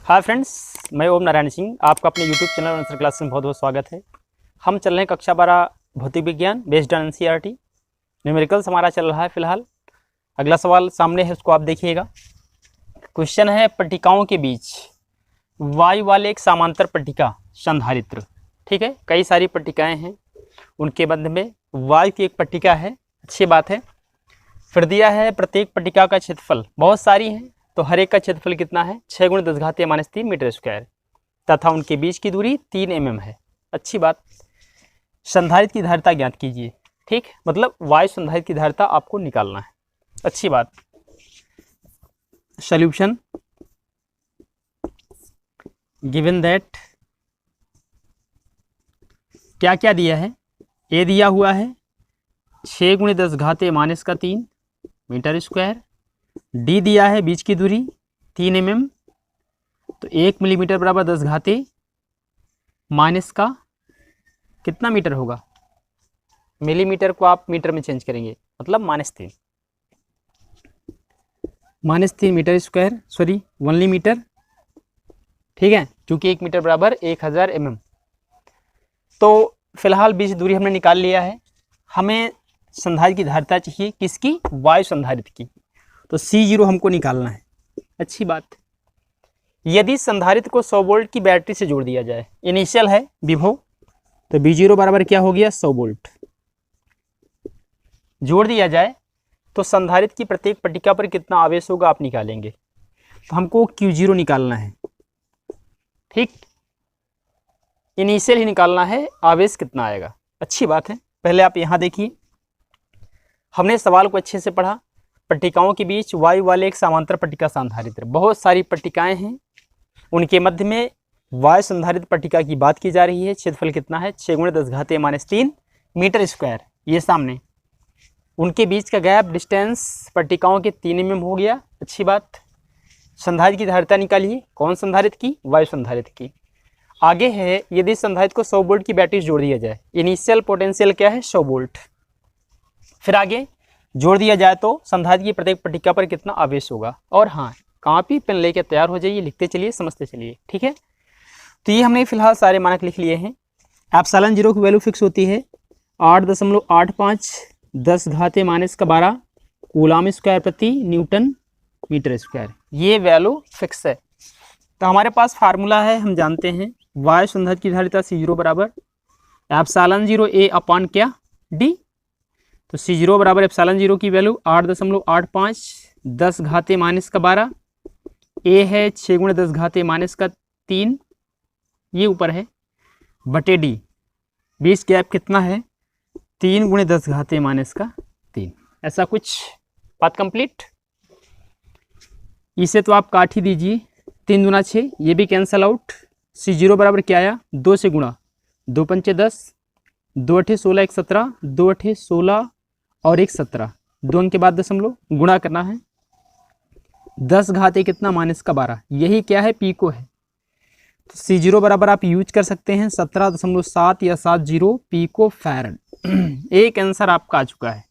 Hi friends, मैं ओम नारायण सिंह। आपका अपने यूट्यूब चैनल आंसर क्लास में बहुत बहुत स्वागत है। हम चल रहे हैं कक्षा 12 भौतिक विज्ञान बेस्ड ऑन एनसीईआरटी। न्यूमेरिकल्स हमारा चल रहा है फिलहाल। अगला सवाल सामने है, उसको आप देखिएगा। क्वेश्चन है, पट्टिकाओं के बीच वायु वाले एक समांतर पट्टिका संधारित्र। ठीक है, कई सारी पट्टिकाएँ हैं, उनके मध्य में वायु की एक पट्टिका है। अच्छी बात है। फिर दिया है प्रत्येक पट्टिका का क्षेत्रफल, बहुत सारी हैं तो हर एक का क्षेत्रफल कितना है, 6 × 10⁻³ मीटर स्क्वायर, तथा उनके बीच की दूरी 3 mm है। अच्छी बात। संधारित्र की धारिता ज्ञात कीजिए। ठीक, मतलब वायु संधारित्र की धारिता आपको निकालना है। अच्छी बात। सॉल्यूशन गिवन दैट क्या क्या दिया है। ए दिया हुआ है 6 × 10⁻³ मीटर स्क्वायर। डी दिया है बीच की दूरी 3 mm, तो 1 मिलीमीटर बराबर 10 माइनस का कितना मीटर होगा, मिलीमीटर को आप मीटर में चेंज करेंगे, मतलब -3 मीटर स्क्वायर, सॉरी 1 मीटर। ठीक है, क्योंकि 1 मीटर बराबर 1000 mm। तो फिलहाल बीच दूरी हमने निकाल लिया है। हमें संधारित्र की धारिता चाहिए, किसकी, वायु संधारित्र की। तो C0 हमको निकालना है। अच्छी बात। यदि संधारित्र को 100 वोल्ट की बैटरी से जोड़ दिया जाए, इनिशियल है विभव, तो V0 बराबर क्या हो गया, 100 वोल्ट। जोड़ दिया जाए तो संधारित्र की प्रत्येक पट्टिका पर कितना आवेश होगा आप निकालेंगे। तो हमको Q0 निकालना है। ठीक, इनिशियल ही निकालना है, आवेश कितना आएगा। अच्छी बात है। पहले आप यहाँ देखिए, हमने सवाल को अच्छे से पढ़ा। पट्टिकाओं के बीच वायु वाले एक समांतर पट्टिका संधारित्र, बहुत सारी पट्टिकाएं हैं, उनके मध्य में वायु संधारित्र पट्टिका की बात की जा रही है। क्षेत्रफल कितना है, 6 × 10⁻³ मीटर स्क्वायर। ये सामने उनके बीच का गैप डिस्टेंस पट्टिकाओं के 3 mm हो गया। अच्छी बात। संधारित्र की धारिता निकालिए। कौन संधारित्र की, वायु संधारित्र की। आगे है, यदि संधारित्र को 100 वोल्ट की बैटरी जोड़ दिया जाए, इनिशियल पोटेंशियल क्या है, 100 वोल्ट। फिर आगे जोड़ दिया जाए तो संधारित्र की प्रत्येक पट्टिका पर कितना आवेश होगा। और हाँ, कॉपी पेन लेके तैयार हो जाइए, लिखते चलिए, समझते चलिए। ठीक है, तो ये हमने फिलहाल सारे मानक लिख लिए हैं। ε0 की वैल्यू फिक्स होती है 8.85 10⁻12 कूलम स्क्वायर प्रति न्यूटन मीटर स्क्वायर। ये वैल्यू फिक्स है। तो हमारे पास फार्मूला है, हम जानते हैं वायु संधारित्र की धारिता C0 बराबर ε0 A अपॉन क्या, D। तो C0 बराबर ε0 की वैल्यू 8.85 10⁻12। ए है 6 × 10⁻³ ये ऊपर है, बटे डी, बीच गैप कितना है, 3 × 10⁻³ ऐसा कुछ। बात कंप्लीट। इसे तो आप काट ही दीजिए, 3 दूना 6, ये भी कैंसल आउट। C0 बराबर क्या आया, 2 से गुणा, 2 पंचे 10, 2 अठे 16 1 17, 2 अठे 16 और 1 17, 2 अंक के बाद दशमलव, गुणा करना है। 10 कितना, -12। यही क्या है, पीको है। तो C0 बराबर आप यूज कर सकते हैं 17.7 या 70 पीको फैरड। एक आंसर आपका आ चुका है।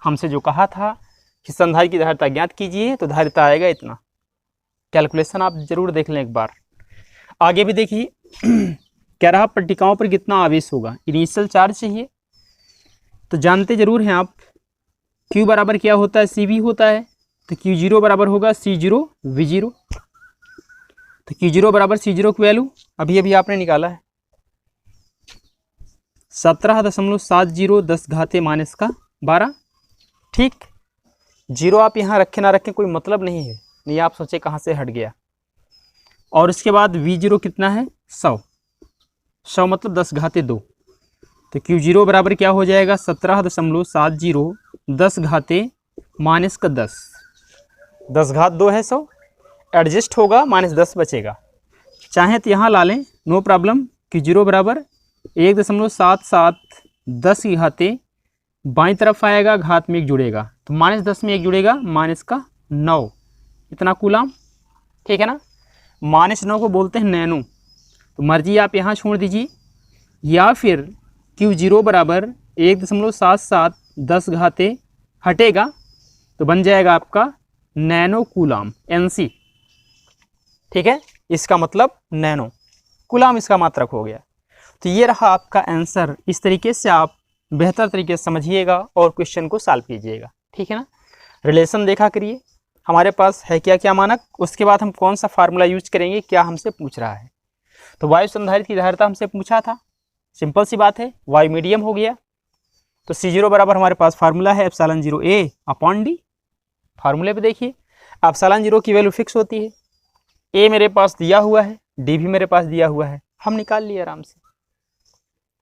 हमसे जो कहा था कि संधारित्र की धारिता ज्ञात कीजिए, तो धारिता आएगा इतना। कैलकुलेशन आप जरूर देख लें एक बार। आगे भी देखिए, कह रहा पट्टिकाओं पर कितना आवेश होगा, इनिशियल चार्ज चाहिए। तो जानते जरूर हैं आप, Q बराबर क्या होता है, CV होता है। तो Q0 बराबर होगा C0 V0। तो Q0 बराबर C0 की वैल्यू अभी अभी आपने निकाला है 17.70 10⁻12। ठीक, जीरो आप यहाँ रखें ना रखें कोई मतलब नहीं है, नहीं आप सोचे कहाँ से हट गया। और उसके बाद V0 कितना है, 100 मतलब 10⁻²। तो Q0 बराबर क्या हो जाएगा, 17.70 10⁻−10 10⁻² है 100, एडजस्ट होगा, -10 बचेगा। चाहे तो यहाँ ला लें, नो प्रॉब्लम। Q0 बराबर 1.77 10⁻, बाईं तरफ आएगा, घात में 1 जुड़ेगा, तो -10 में 1 जुड़ेगा, -9, इतना कूलम। ठीक है ना। -9 को बोलते हैं नैनो। तो मर्जी आप यहाँ छोड़ दीजिए, या फिर Q0 बराबर 1.77 10 हटेगा तो बन जाएगा आपका नैनो कूलम NC। ठीक है, इसका मतलब नैनो कूलम इसका मात्रक हो गया। तो ये रहा आपका आंसर। इस तरीके से आप बेहतर तरीके से समझिएगा और क्वेश्चन को सॉल्व कीजिएगा, ठीक है ना। रिलेशन देखा करिए हमारे पास है क्या क्या मानक, उसके बाद हम कौन सा फार्मूला यूज करेंगे, क्या हमसे पूछ रहा है। तो वायु संधारित्र की धारिता हमसे पूछा था, सिंपल सी बात है, वायु मीडियम हो गया। तो C0 बराबर हमारे पास फार्मूला है एप्सिलॉन 0 A अपॉन D। फार्मूले पे देखिए एप्सिलॉन 0 की वैल्यू फिक्स होती है, A मेरे पास दिया हुआ है, D भी मेरे पास दिया हुआ है, हम निकाल लिए आराम से।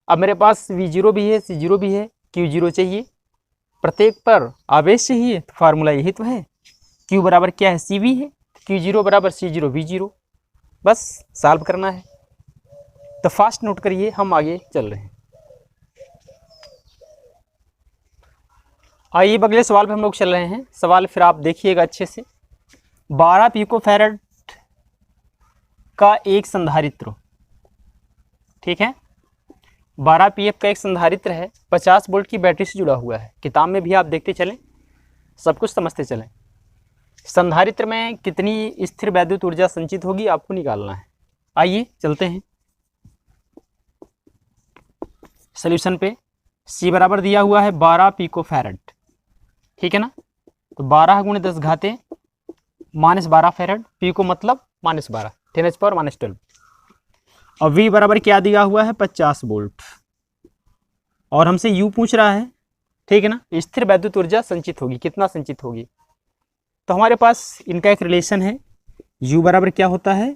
अब मेरे पास V0 भी है, C0 भी है, Q0 चाहिए, प्रत्येक पर आवेश चाहिए, तो फार्मूला यही तो है। Q बराबर क्या है, CV है, Q0 बराबर C0 V0, बस सॉल्व करना है। तो फास्ट नोट करिए, हम आगे चल रहे हैं। आइए अगले सवाल पे हम लोग चल रहे हैं। सवाल फिर आप देखिएगा अच्छे से। 12 पिकोफैरेड का एक संधारित्र, ठीक है, 12 pF का एक संधारित्र है, 50 वोल्ट की बैटरी से जुड़ा हुआ है। किताब में भी आप देखते चलें, सब कुछ समझते चलें। संधारित्र में कितनी स्थिर वैद्युत ऊर्जा संचित होगी आपको निकालना है। आइए चलते हैं सॉल्यूशन पे। C बराबर दिया हुआ है 12 पिकोफैरेड, ठीक है ना। तो 12 × 10 घाते -12 फैरेड, पिको मतलब -12, 10⁻⁻12। और V बराबर क्या दिया हुआ है 50 वोल्ट, और हमसे U पूछ रहा है, ठीक है ना। स्थिर वैद्युत ऊर्जा संचित होगी, कितना संचित होगी। तो हमारे पास इनका एक रिलेशन है, U बराबर क्या होता है,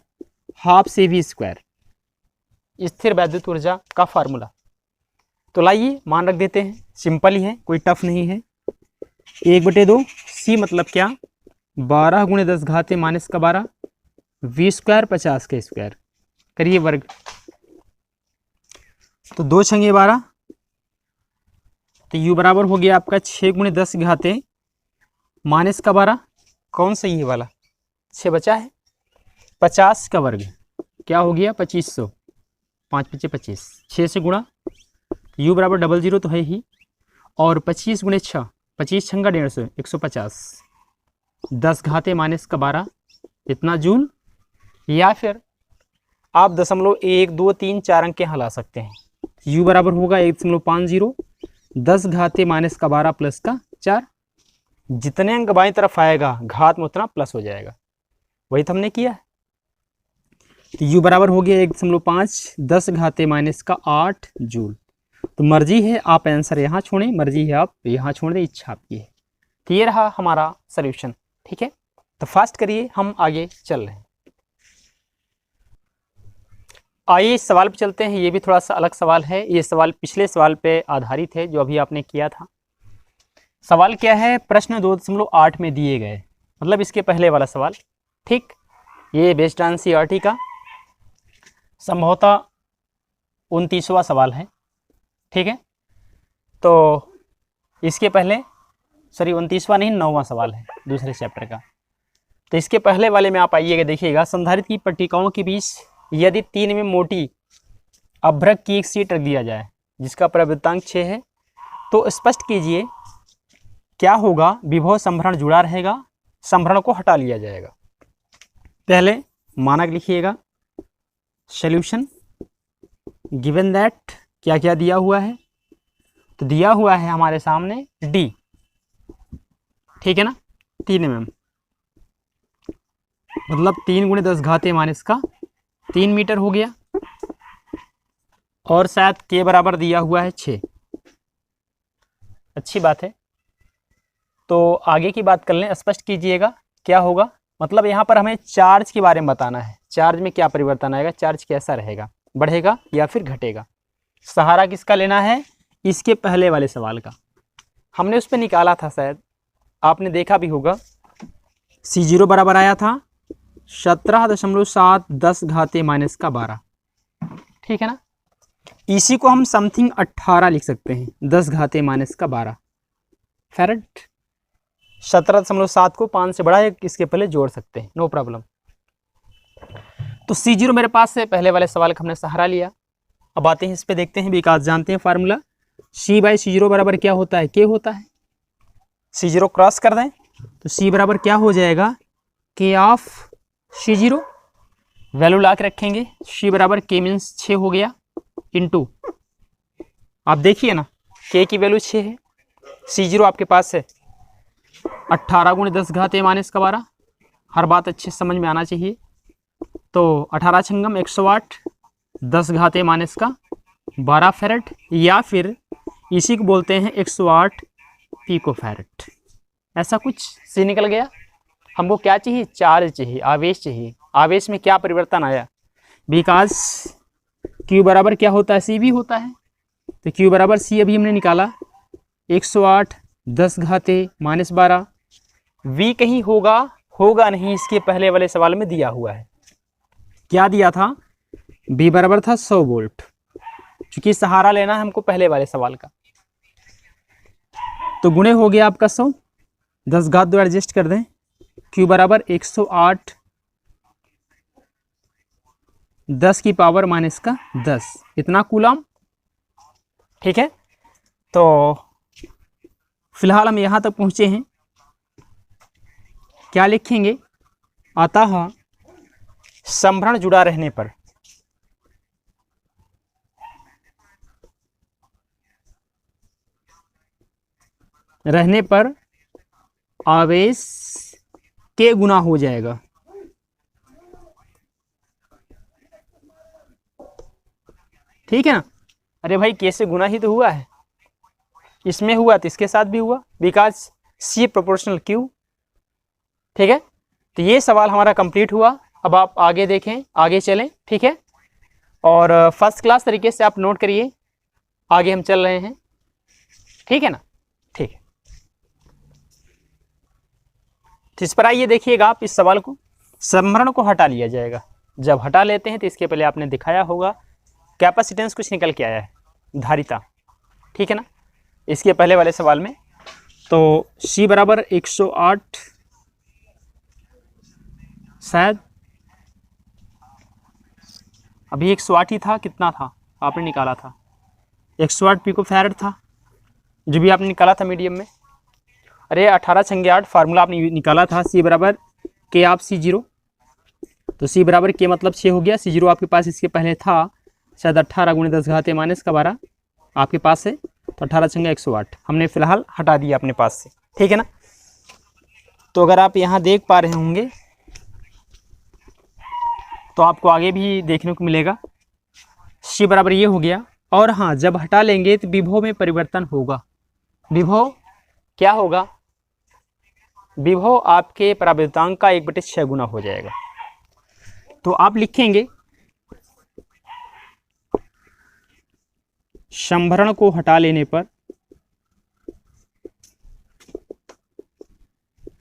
हाफ CV², स्थिर वैद्युत ऊर्जा का फार्मूला। तो लाइए मान रख देते हैं, सिंपल ही है, कोई टफ नहीं है। 1/2 C मतलब क्या, 12 × 10 घाते -12, V² 50 के स्क्वायर, करिए वर्ग। तो 2 × 12, तो U बराबर हो गया आपका 6 × 10 घाते -12, कौन सा ये वाला 6 बचा है, 50 का वर्ग क्या हो गया 2500, 5 × 5 = 25, 6 से गुणा, U बराबर 00 तो है ही, और 25 × 6, 25 × 150, 150, 10 घाते -12, इतना जूल। या फिर आप 0.1 2 3 4 अंक यहाँ ला सकते हैं। U बराबर होगा 1.50, 10 घाते -12 प्लस का 4, जितने अंक बाईं तरफ आएगा घात में उतना प्लस हो जाएगा, वही तो हमने किया है। तो U बराबर हो गया 1.5, 10 घाते -8 जूल। तो मर्जी है आप आंसर यहाँ छोड़ें, मर्जी है आप यहाँ छोड़ दें, इच्छा आपकी है। तो ये रहा हमारा सॉल्यूशन, ठीक है। तो फास्ट करिए, हम आगे चल रहे हैं। आइए इस सवाल पे चलते हैं। ये भी थोड़ा सा अलग सवाल है, ये सवाल पिछले सवाल पे आधारित है जो अभी आपने किया था। सवाल क्या है, प्रश्न 2.8 में दिए गए, मतलब इसके पहले वाला सवाल, ठीक। ये बेस्ड ऑन CRT का संभवतः 29वां सवाल है, ठीक है। तो इसके पहले 29वां नहीं 9वां सवाल है दूसरे चैप्टर का। तो इसके पहले वाले में आप आइएगा, देखिएगा। संधारित्र की पट्टिकाओं के बीच यदि 3 में मोटी अभ्रक की एक सीट रख दिया जाए जिसका प्रवृत्तांक 6 है, तो स्पष्ट कीजिए क्या होगा, विभव संभरण जुड़ा रहेगा, संभरण को हटा लिया जाएगा। पहले मानक लिखिएगा, सॉल्यूशन गिवन दैट क्या क्या दिया हुआ है, तो दिया हुआ है हमारे सामने D, ठीक है ना, 3 mm, मतलब 3 × 10 घाते -3 मीटर हो गया, और शायद K बराबर दिया हुआ है 6, अच्छी बात है। तो आगे की बात कर लें, स्पष्ट कीजिएगा क्या होगा, मतलब यहाँ पर हमें चार्ज के बारे में बताना है, चार्ज में क्या परिवर्तन आएगा, चार्ज कैसा रहेगा, बढ़ेगा या फिर घटेगा। सहारा किसका लेना है, इसके पहले वाले सवाल का, हमने उस पर निकाला था, शायद आपने देखा भी होगा। C0 बराबर आया था 17.7 10 घाते -12, ठीक है ना। इसी को हम समथिंग 18 लिख सकते हैं, 10 घाते -12 फैरेड। 17.7 को 5 से बढ़ा इसके पहले जोड़ सकते हैं, नो प्रॉब्लम। तो C0 मेरे पास से पहले वाले सवाल का हमने सहारा लिया। अब आते हैं इस पे, देखते हैं, विकास जानते हैं फार्मूला। C/C0 बराबर क्या होता है, K होता है। C0 क्रॉस कर दें तो C बराबर क्या हो जाएगा, K ऑफ C0, वैल्यू ला के रखेंगे। सी बराबर के मीन्स 6 हो गया इंटू, आप देखिए ना के की वैल्यू 6 है, सी जीरो आपके पास है 18 गुणे 10 घात ए माइनस का 12। हर बात अच्छे से समझ में आना चाहिए। तो 18 छंगम 108 10 घात ए माइनस का 12 फैरेड, या फिर इसी को बोलते हैं 108 पिको फैरेड। ऐसा कुछ सी निकल गया। हमको क्या चाहिए? चार्ज चाहिए, आवेश चाहिए। आवेश में क्या परिवर्तन आया? बिकॉज क्यू बराबर क्या होता है? सी भी होता है। तो क्यू बराबर सी अभी हमने निकाला 108 10 घाते माइनस 12। वी कहीं होगा होगा नहीं, इसके पहले वाले सवाल में दिया हुआ है। क्या दिया था? बी बराबर था 100 वोल्ट, क्योंकि सहारा लेना है हमको पहले वाले सवाल का। तो गुणे हो गया आपका 100, 10 घात 2 एडजस्ट कर दें। क्यू बराबर 108 10 की पावर माइनस का 10, इतना कूलम। ठीक है, तो फिलहाल हम यहां तक पहुंचे हैं। क्या लिखेंगे? अतः संभरण जुड़ा रहने पर आवेश के गुना हो जाएगा। ठीक है ना? अरे भाई के से गुना ही तो हुआ है, इसमें हुआ तो इसके साथ भी हुआ, बिकॉज सी प्रोपोर्शनल क्यू। ठीक है, तो ये सवाल हमारा कंप्लीट हुआ। अब आप आगे देखें, आगे चलें। ठीक है, और फर्स्ट क्लास तरीके से आप नोट करिए, आगे हम चल रहे हैं। ठीक है ना? ठीक है, तो इस पर आइए देखिएगा आप इस सवाल को। संभरण को हटा लिया जाएगा। जब हटा लेते हैं तो इसके पहले आपने दिखाया होगा कैपेसिटेंस कुछ निकल के आया है, धारिता। ठीक है ना? इसके पहले वाले सवाल में तो C बराबर 108, शायद अभी 108 ही था। कितना था आपने निकाला था? 108 पिको फैरेड था जो भी आपने निकाला था मीडियम में। अरे 18 छंगे 8 फार्मूला आपने निकाला था। C बराबर के आप C0, तो C बराबर के मतलब 6 हो गया। C0 आपके पास इसके पहले था शायद 18 गुणे 10 घाते माइनस का 12 आपके पास है, तो 18 छंगा 108 हमने फिलहाल हटा दिया अपने पास से। ठीक है ना? तो अगर आप यहाँ देख पा रहे होंगे तो आपको आगे भी देखने को मिलेगा। C बराबर ये हो गया। और हाँ, जब हटा लेंगे तो विभव में परिवर्तन होगा। विभव क्या होगा? विभव आपके परावर्तनांक का 1/6 गुना हो जाएगा। तो आप लिखेंगे संभरण को हटा लेने पर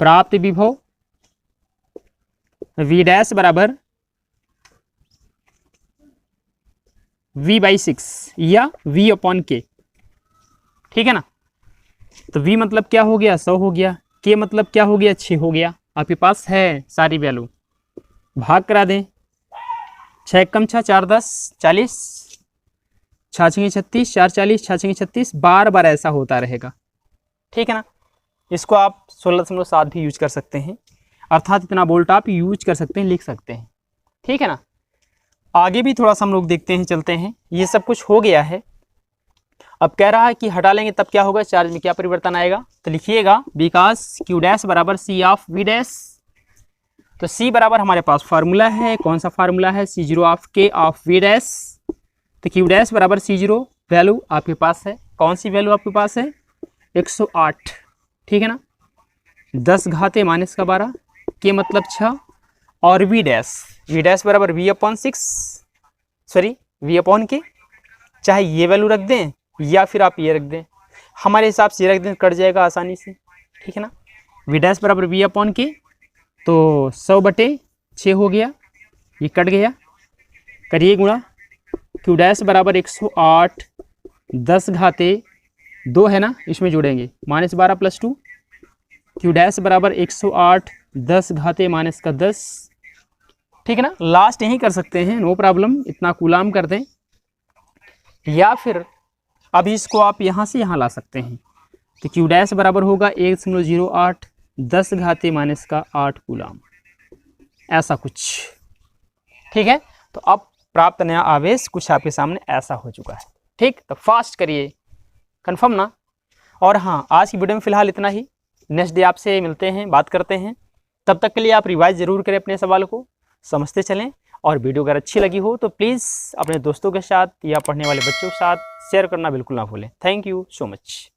प्राप्त विभव V डैश बराबर V/6 या V/K। ठीक है ना? तो V मतलब क्या हो गया? 100 हो गया। K मतलब क्या हो गया? 6 हो गया। आपके पास है सारी वैल्यू, भाग करा दें। 6 कम 6 4 10 40, 6 6 36 4 40, 6 6 36, बार बार ऐसा होता रहेगा। ठीक है ना? इसको आप 16.7 भी यूज कर सकते हैं, अर्थात इतना वोल्ट आप यूज कर सकते हैं, लिख सकते हैं। ठीक है ना? आगे भी थोड़ा सा हम लोग देखते हैं, चलते हैं। ये सब कुछ हो गया है। अब कह रहा है कि हटा लेंगे तब क्या होगा, चार्ज में क्या परिवर्तन आएगा। तो लिखिएगा बिकॉज क्यू डैश बराबर C ऑफ V डैश। तो C बराबर हमारे पास फार्मूला है, कौन सा फार्मूला है? C0 of K of V dash. तो क्यू डैश बराबर C0 वैल्यू आपके पास है, कौन सी वैल्यू आपके पास है? 108। ठीक है ना? 10 घाते माइनस का 12, के मतलब 6, और V डैश बराबर V/6, सॉरी V/K। चाहे ये वैल्यू रख दें या फिर आप ये रख दें, हमारे हिसाब से ये रख दें, कट जाएगा आसानी से। ठीक है ना? V डैश बराबर V/K, तो 100/6 हो गया, ये कट गया, करिए गुणा। क्यू डैश बराबर 108 10 घाते 2 है ना, इसमें जोड़ेंगे -12 + 2। क्यू डैश बराबर 108 10 घाते माइनस का 10। ठीक है ना? लास्ट यहीं कर सकते हैं, नो प्रॉब्लम, इतना कूलाम कर दें, या फिर अभी इसको आप यहाँ से यहाँ ला सकते हैं। तो क्यू डैश बराबर होगा 1.08 10 घाते माइनस का 8 कूलाम, ऐसा कुछ। ठीक है, तो अब प्राप्त नया आवेश कुछ आपके सामने ऐसा हो चुका है। ठीक, तो फास्ट करिए, कंफर्म ना। और हाँ, आज की वीडियो में फिलहाल इतना ही। नेक्स्ट डे आपसे मिलते हैं, बात करते हैं। तब तक के लिए आप रिवाइज जरूर करें अपने सवाल को, समझते चलें। और वीडियो अगर अच्छी लगी हो तो प्लीज़ अपने दोस्तों के साथ या पढ़ने वाले बच्चों के साथ शेयर करना बिल्कुल ना भूलें। Thank you so much.